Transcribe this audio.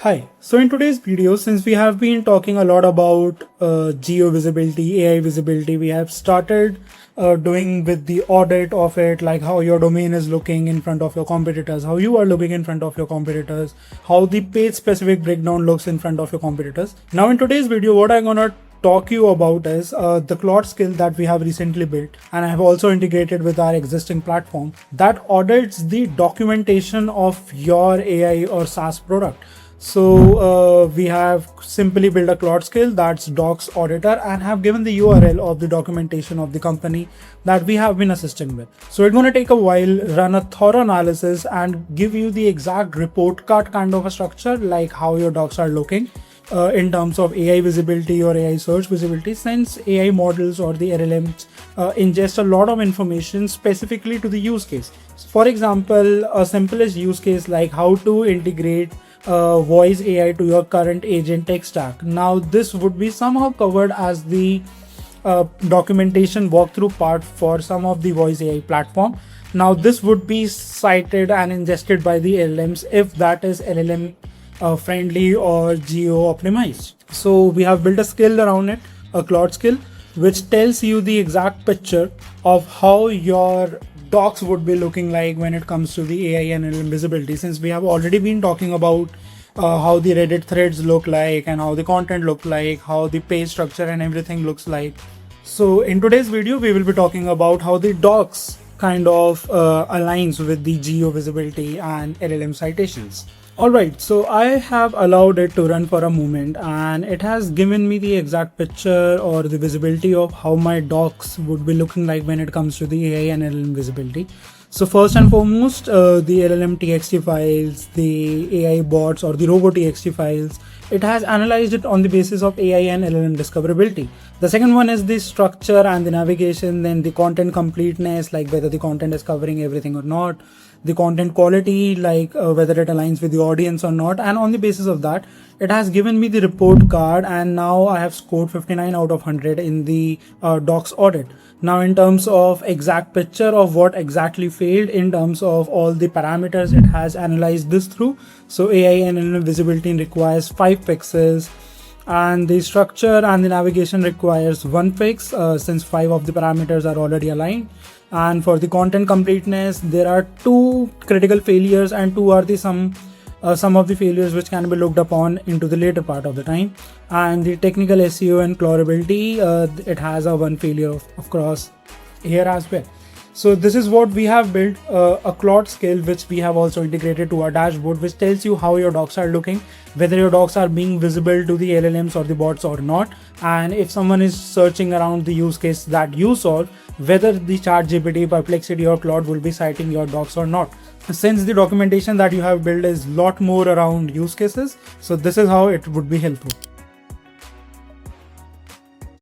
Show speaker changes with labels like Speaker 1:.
Speaker 1: Hi, so in today's video, since we have been talking a lot about geo visibility, AI visibility, we have started doing with the audit of it, like how your domain is looking in front of your competitors, how you are looking in front of your competitors, how the page specific breakdown looks in front of your competitors. Now in today's video, what I'm gonna talk you about is the Claude Skill that we have recently built, and I have also integrated with our existing platform that audits the documentation of your AI or SaaS product. So we have simply built a Claude Skill that's docs auditor and have given the URL of the documentation of the company that we have been assisting with. So it's going to take a while, run a thorough analysis and give you the exact report card kind of a structure, like how your docs are looking in terms of AI visibility or AI search visibility, since AI models or the LLMs ingest a lot of information specifically to the use case. For example, a simplest use case like how to integrate voice AI to your current agent tech stack. Now this would be somehow covered as the documentation walkthrough part for some of the voice AI platform. Now this would be cited and ingested by the LLMs if that is LLM friendly or geo optimized. So we have built a skill around it, a Claude skill, which tells you the exact picture of how your docs would be looking like when it comes to the AI and LLM visibility, since we have already been talking about how the Reddit threads look like and how the content look like, how the page structure and everything looks like. So in today's video, we will be talking about how the docs kind of aligns with the geo visibility and LLM citations. Alright, so I have allowed it to run for a moment and it has given me the exact picture or the visibility of how my docs would be looking like when it comes to the AI and LLM visibility. So first and foremost, the llm.txt files, the AI bots or the robo.txt files, it has analyzed it on the basis of AI and LLM discoverability. The second one is the structure and the navigation, then the content completeness, like whether the content is covering everything or not, the content quality, like whether it aligns with the audience or not, and on the basis of that it has given me the report card, and now I have scored 59 out of 100 in the docs audit. Now in terms of exact picture of what exactly failed in terms of all the parameters, it has analyzed this through. So AI and LLM visibility requires 5 pixels, and the structure and the navigation requires 1 fix since 5 of the parameters are already aligned. And for the content completeness, there are 2 critical failures and 2 are the some of the failures which can be looked upon into the later part of the time. And the technical SEO and crawlability, it has a 1 failure of course here as well. So this is what we have built, a Claude skill which we have also integrated to our dashboard, which tells you how your docs are looking, whether your docs are being visible to the LLMs or the bots or not, and if someone is searching around the use case that you solve, whether the ChatGPT, Perplexity or Claude will be citing your docs or not. Since the documentation that you have built is lot more around use cases, so this is how it would be helpful.